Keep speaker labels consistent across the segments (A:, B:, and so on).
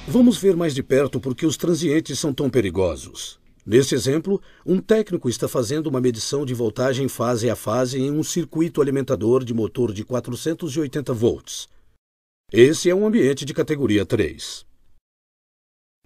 A: Vamos ver mais de perto por que os transientes são tão perigosos. Neste exemplo, um técnico está fazendo uma medição de voltagem fase a fase em um circuito alimentador de motor de 480 volts. Esse é um ambiente de categoria 3.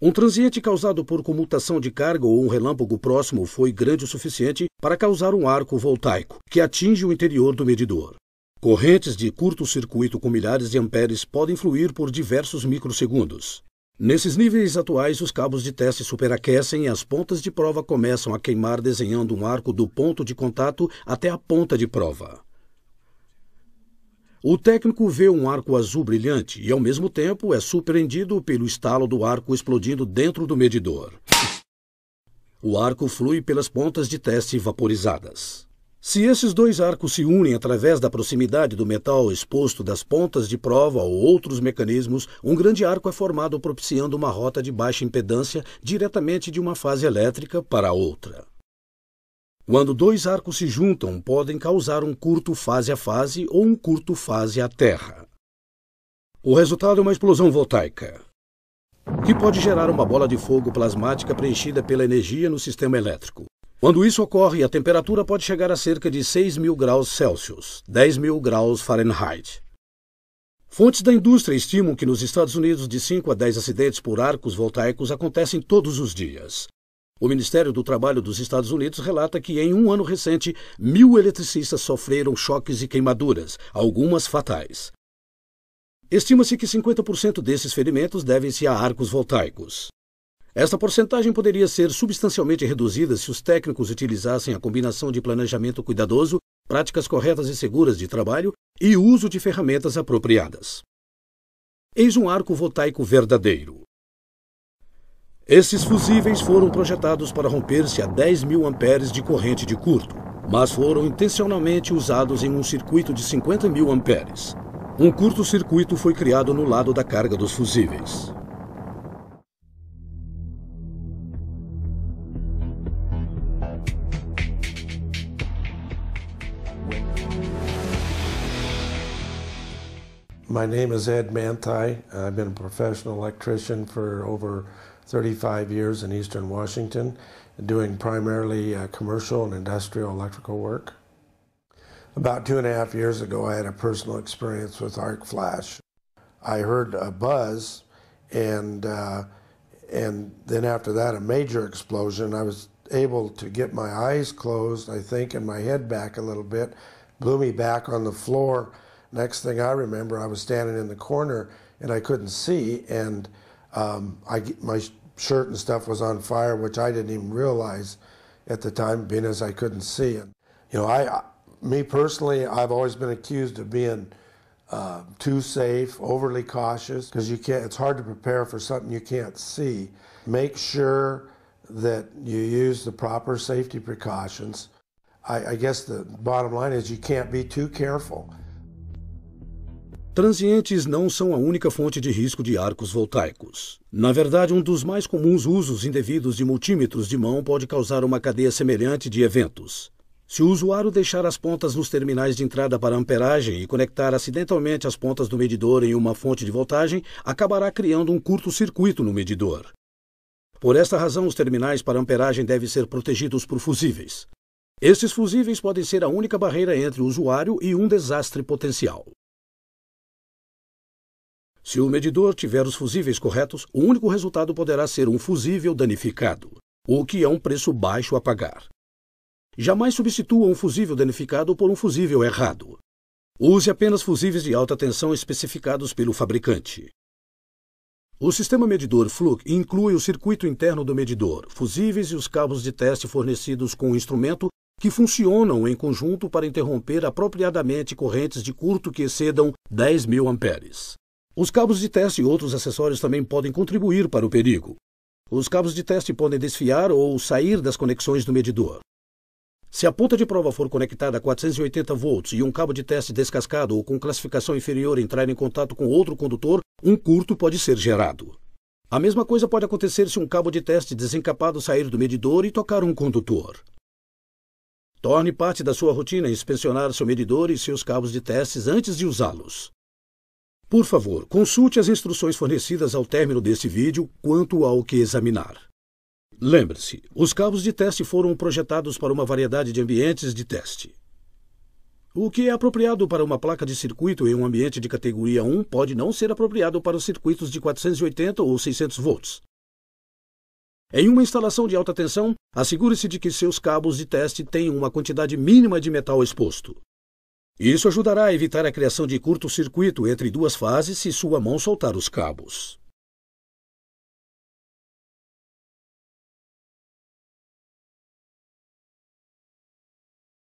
A: Um transiente causado por comutação de carga ou um relâmpago próximo foi grande o suficiente para causar um arco voltaico, que atinge o interior do medidor. Correntes de curto-circuito com milhares de amperes podem fluir por diversos microsegundos. Nesses níveis atuais, os cabos de teste superaquecem e as pontas de prova começam a queimar, desenhando um arco do ponto de contato até a ponta de prova. O técnico vê um arco azul brilhante e, ao mesmo tempo, é surpreendido pelo estalo do arco explodindo dentro do medidor. O arco flui pelas pontas de teste vaporizadas. Se esses dois arcos se unem através da proximidade do metal exposto das pontas de prova ou outros mecanismos, um grande arco é formado propiciando uma rota de baixa impedância diretamente de uma fase elétrica para outra. Quando dois arcos se juntam, podem causar um curto fase a fase ou um curto fase à terra. O resultado é uma explosão voltaica, que pode gerar uma bola de fogo plasmática preenchida pela energia no sistema elétrico. Quando isso ocorre, a temperatura pode chegar a cerca de 6.000 graus Celsius, 10.000 graus Fahrenheit. Fontes da indústria estimam que nos Estados Unidos de 5 a 10 acidentes por arcos voltaicos acontecem todos os dias. O Ministério do Trabalho dos Estados Unidos relata que em um ano recente, 1.000 eletricistas sofreram choques e queimaduras, algumas fatais. Estima-se que 50% desses ferimentos devem-se a arcos voltaicos. Esta porcentagem poderia ser substancialmente reduzida se os técnicos utilizassem a combinação de planejamento cuidadoso, práticas corretas e seguras de trabalho e uso de ferramentas apropriadas. Eis um arco voltaico verdadeiro. Esses fusíveis foram projetados para romper-se a 10.000 amperes de corrente de curto, mas foram intencionalmente usados em um circuito de 50.000 amperes. Um curto-circuito foi criado no lado da carga dos fusíveis.
B: My name is Ed Manthei. I've been a professional electrician for over 35 years in Eastern Washington, doing primarily commercial and industrial electrical work. About 2.5 years ago, I had a personal experience with arc flash. I heard a buzz, and then after that, a major explosion. I was able to get my eyes closed, I think, and my head back a little bit, blew me back on the floor. Next thing I remember, I was standing in the corner and I couldn't see, and my shirt and stuff was on fire, which I didn't even realize at the time, being as I couldn't see. And me personally, I've always been accused of being too safe, overly cautious, because it's hard to prepare for something you can't see. Make sure that you use the proper safety precautions. I guess the bottom line is you can't be too careful.
A: Transientes não são a única fonte de risco de arcos voltaicos. Na verdade, um dos mais comuns usos indevidos de multímetros de mão pode causar uma cadeia semelhante de eventos. Se o usuário deixar as pontas nos terminais de entrada para amperagem e conectar acidentalmente as pontas do medidor em uma fonte de voltagem, acabará criando um curto-circuito no medidor. Por esta razão, os terminais para amperagem devem ser protegidos por fusíveis. Estes fusíveis podem ser a única barreira entre o usuário e um desastre potencial. Se o medidor tiver os fusíveis corretos, o único resultado poderá ser um fusível danificado, o que é um preço baixo a pagar. Jamais substitua um fusível danificado por um fusível errado. Use apenas fusíveis de alta tensão especificados pelo fabricante. O sistema medidor Fluke inclui o circuito interno do medidor, fusíveis e os cabos de teste fornecidos com o instrumento que funcionam em conjunto para interromper apropriadamente correntes de curto que excedam 10.000 amperes. Os cabos de teste e outros acessórios também podem contribuir para o perigo. Os cabos de teste podem desfiar ou sair das conexões do medidor. Se a ponta de prova for conectada a 480 volts e um cabo de teste descascado ou com classificação inferior entrar em contato com outro condutor, um curto pode ser gerado. A mesma coisa pode acontecer se um cabo de teste desencapado sair do medidor e tocar um condutor. Torne parte da sua rotina inspecionar seu medidor e seus cabos de testes antes de usá-los. Por favor, consulte as instruções fornecidas ao término deste vídeo quanto ao que examinar. Lembre-se, os cabos de teste foram projetados para uma variedade de ambientes de teste. O que é apropriado para uma placa de circuito em um ambiente de categoria 1 pode não ser apropriado para os circuitos de 480 ou 600 volts. Em uma instalação de alta tensão, assegure-se de que seus cabos de teste tenham uma quantidade mínima de metal exposto. Isso ajudará a evitar a criação de curto-circuito entre duas fases se sua mão soltar os cabos.